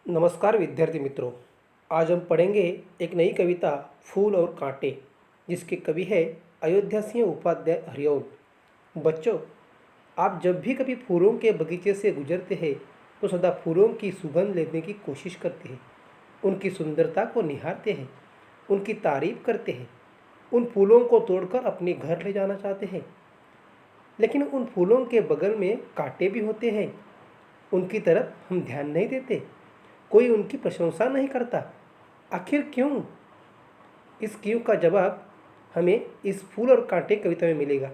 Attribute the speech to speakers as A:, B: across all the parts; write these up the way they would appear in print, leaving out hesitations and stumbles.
A: नमस्कार विद्यार्थी मित्रों। आज हम पढ़ेंगे एक नई कविता फूल और कांटे, जिसके कवि है अयोध्या सिंह उपाध्याय हरिओम। बच्चों, आप जब भी कभी फूलों के बगीचे से गुजरते हैं तो सदा फूलों की सुगंध लेने की कोशिश करते हैं, उनकी सुंदरता को निहारते हैं, उनकी तारीफ करते हैं, उन फूलों को तोड़कर अपने घर ले जाना चाहते हैं। लेकिन उन फूलों के बगल में कांटे भी होते हैं, उनकी तरफ हम ध्यान नहीं देते, कोई उनकी प्रशंसा नहीं करता। आखिर क्यों? इस क्यों का जवाब हमें इस फूल और कांटे कविता में मिलेगा।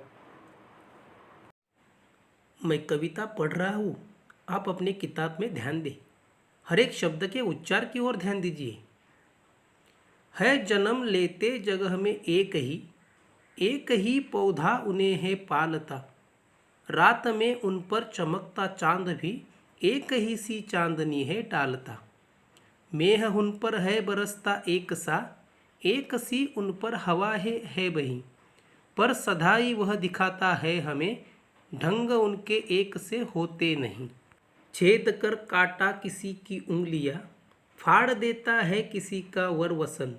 A: मैं कविता पढ़ रहा हूँ, आप अपने किताब में ध्यान दें। हर एक शब्द के उच्चार की ओर ध्यान दीजिए। है जन्म लेते जगह में एक ही पौधा उन्हें है पालता। रात में उन पर चमकता चांद भी एक ही सी चांदनी है डालता। मेह उन पर है बरसता एक सी उन पर हवा है बही। पर सदाई वह दिखाता है हमें, ढंग उनके एक से होते नहीं। छेद कर काटा किसी की उंगलियां, फाड़ देता है किसी का वरवसन।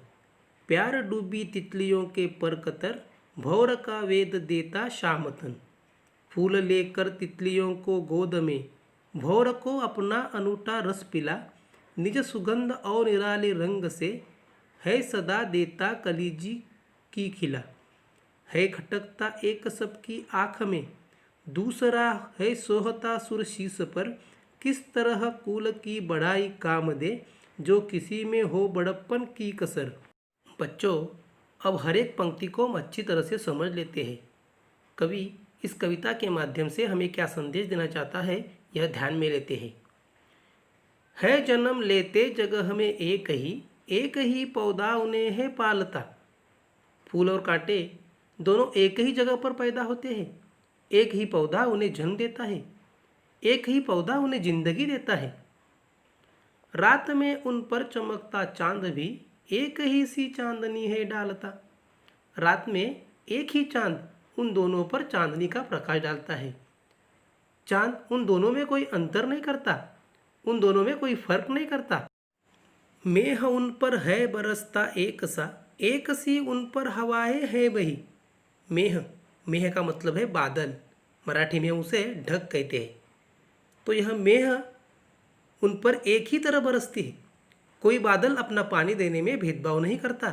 A: प्यार डूबी तितलियों के पर कतर, भौर का वेद देता शामतन। फूल लेकर तितलियों को गोद में, भौर को अपना अनूठा रस पिला। निज सुगंध और निराले रंग से, है सदा देता कलीजी की खिला। है खटकता एक सबकी आँख में, दूसरा है सोहता सुर शीस पर। किस तरह कुल की बढ़ाई काम दे, जो किसी में हो बड़प्पन की कसर। बच्चों, अब हर एक पंक्ति को हम अच्छी तरह से समझ लेते हैं। कवि इस कविता के माध्यम से हमें क्या संदेश देना चाहता है, यह ध्यान में लेते हैं। है जन्म लेते जगह में एक ही पौधा उन्हें है पालता। फूल और कांटे दोनों एक ही जगह पर पैदा होते हैं। एक ही पौधा उन्हें जन्म देता है, एक ही पौधा उन्हें जिंदगी देता है। रात में उन पर चमकता चांद भी एक ही सी चांदनी है डालता। रात में एक ही चांद उन दोनों पर चांदनी का प्रकाश डालता है। चांद उन दोनों में कोई अंतर नहीं करता, उन दोनों में कोई फर्क नहीं करता। मेह उन पर है बरसता एक सी उन पर हवाएं है बही। मेह का मतलब है बादल, मराठी में उसे ढग कहते हैं। तो यह मेह उन पर एक ही तरह बरसती है। कोई बादल अपना पानी देने में भेदभाव नहीं करता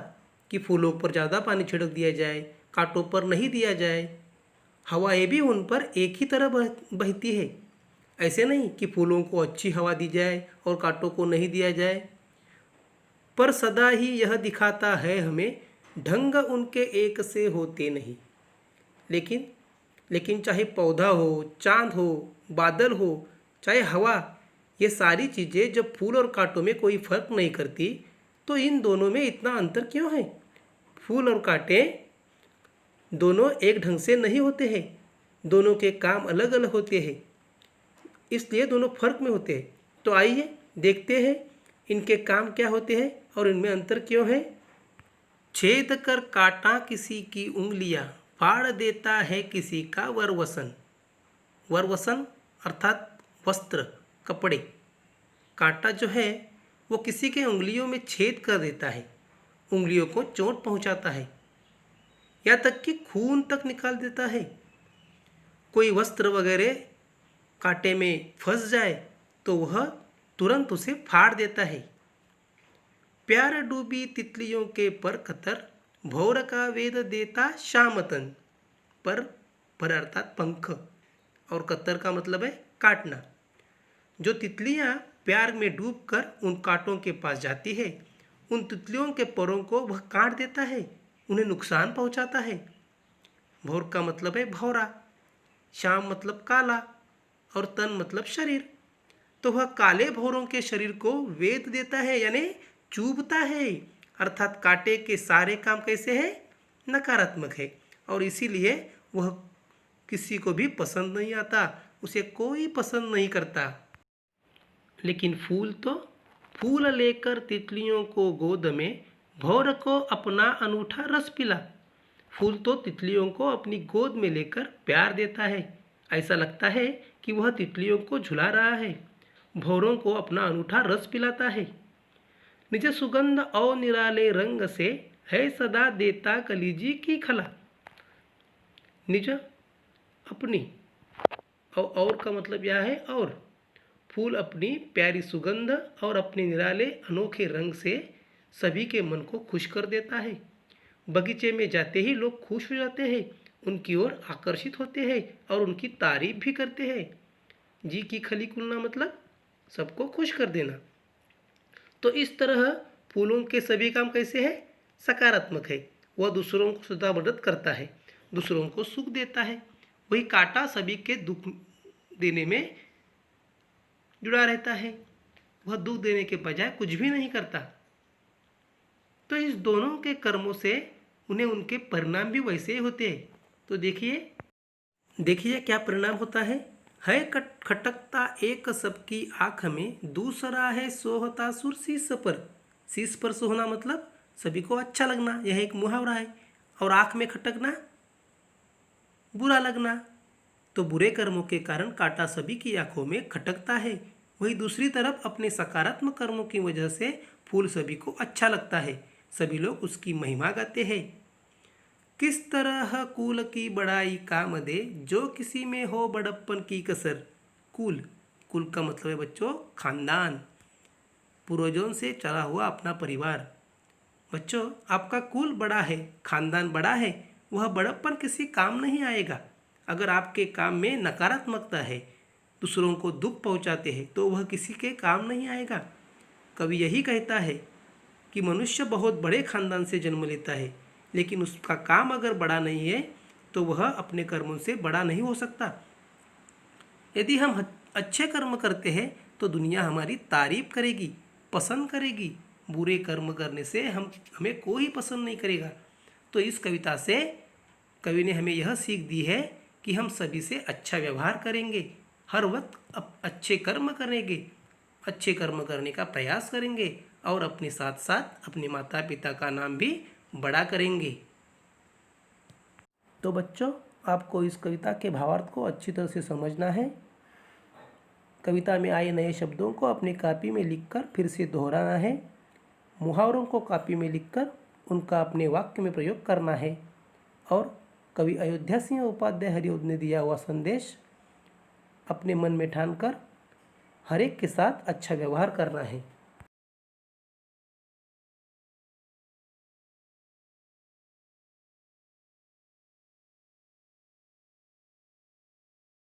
A: कि फूलों पर ज़्यादा पानी छिड़क दिया जाए, कांटों पर नहीं दिया जाए। हवाएं भी उन पर एक ही तरह बहती है। ऐसे नहीं कि फूलों को अच्छी हवा दी जाए और कांटों को नहीं दिया जाए। पर सदा ही यह दिखाता है हमें, ढंग उनके एक से होते नहीं। लेकिन चाहे पौधा हो, चांद हो, बादल हो, चाहे हवा, ये सारी चीज़ें जब फूल और कांटों में कोई फर्क नहीं करती, तो इन दोनों में इतना अंतर क्यों है? फूल और कांटे दोनों एक ढंग से नहीं होते हैं, दोनों के काम अलग अलग होते हैं, इसलिए दोनों फर्क में होते हैं। तो आइए देखते हैं इनके काम क्या होते हैं और इनमें अंतर क्यों है। छेद कर काटा किसी की उंगलियां, फाड़ देता है किसी का वरवसन। वरवसन अर्थात वस्त्र, कपड़े। कांटा जो है वो किसी के उंगलियों में छेद कर देता है, उंगलियों को चोट पहुंचाता है, या तक कि खून तक निकाल देता है। कोई वस्त्र वगैरह कांटे में फंस जाए तो वह तुरंत उसे फाड़ देता है। प्यार डूबी तितलियों के पर कतर, भौर का वेद देता शामतन। पर अर्थात पंख, और कतर का मतलब है काटना। जो तितलियां प्यार में डूबकर उन कांटों के पास जाती है, उन तितलियों के परों को वह काट देता है, उन्हें नुकसान पहुंचाता है। भौर का मतलब है भौरा, श्याम मतलब काला, और तन मतलब शरीर। तो वह काले भौरों के शरीर को वेद देता है, यानी चूबता है। अर्थात कांटे के सारे काम कैसे है? नकारात्मक है, और इसीलिए वह किसी को भी पसंद नहीं आता, उसे कोई पसंद नहीं करता। लेकिन फूल लेकर तितलियों को गोद में, भौर को अपना अनूठा रस पिला। फूल तो तितलियों को अपनी गोद में लेकर प्यार देता है, ऐसा लगता है कि वह तितलियों को झुला रहा है। भौरों को अपना अनूठा रस पिलाता है। निज सुगंध और निराले रंग से है सदा देता कलीजी की खला। निज अपनी और का मतलब यह है और फूल अपनी प्यारी सुगंध और अपने निराले अनोखे रंग से सभी के मन को खुश कर देता है। बगीचे में जाते ही लोग खुश हो जाते हैं, उनकी ओर आकर्षित होते हैं और उनकी तारीफ भी करते हैं। जी की खली खुलना मतलब सबको खुश कर देना। तो इस तरह फूलों के सभी काम कैसे है? सकारात्मक है। वह दूसरों को सदा मदद करता है, दूसरों को सुख देता है। वही कांटा सभी के दुख देने में जुड़ा रहता है, वह दुख देने के बजाय कुछ भी नहीं करता। तो इस दोनों के कर्मों से उन्हें उनके परिणाम भी वैसे ही होते हैं। तो देखिए क्या परिणाम होता है खटकता एक सबकी आँख में, दूसरा है सोहता सुर शीश पर। शीश पर सोहना मतलब सभी को अच्छा लगना, यह एक मुहावरा है। और आँख में खटकना बुरा लगना। तो बुरे कर्मों के कारण कांटा सभी की आंखों में खटकता है, वही दूसरी तरफ अपने सकारात्मक कर्मों की वजह से फूल सभी को अच्छा लगता है, सभी लोग उसकी महिमा गाते हैं। किस तरह कुल की बड़ाई काम दे, जो किसी में हो बड़प्पन की कसर। कुल का मतलब है बच्चों खानदान, पूर्वजों से चला हुआ अपना परिवार। बच्चों आपका कुल बड़ा है, खानदान बड़ा है, वह बड़प्पन किसी काम नहीं आएगा। अगर आपके काम में नकारात्मकता है, दूसरों को दुख पहुंचाते हैं, तो वह किसी के काम नहीं आएगा। कवि यही कहता है कि मनुष्य बहुत बड़े खानदान से जन्म लेता है, लेकिन उसका काम अगर बड़ा नहीं है तो वह अपने कर्मों से बड़ा नहीं हो सकता। यदि हम अच्छे कर्म करते हैं तो दुनिया हमारी तारीफ करेगी, पसंद करेगी। बुरे कर्म करने से हमें कोई पसंद नहीं करेगा। तो इस कविता से कवि ने हमें यह सीख दी है कि हम सभी से अच्छा व्यवहार करेंगे, हर वक्त अच्छे कर्म करेंगे, अच्छे कर्म करने का प्रयास करेंगे और अपने साथ साथ अपने माता पिता का नाम भी बड़ा करेंगे। तो बच्चों आपको इस कविता के भावार्थ को अच्छी तरह से समझना है। कविता में आए नए शब्दों को अपनी कॉपी में लिखकर फिर से दोहराना है। मुहावरों को कॉपी में लिखकर उनका अपने वाक्य में प्रयोग करना है। और कवि अयोध्या सिंह उपाध्याय हरिओद ने दिया हुआ संदेश अपने मन में ठानकर हर एक के साथ अच्छा व्यवहार करना है।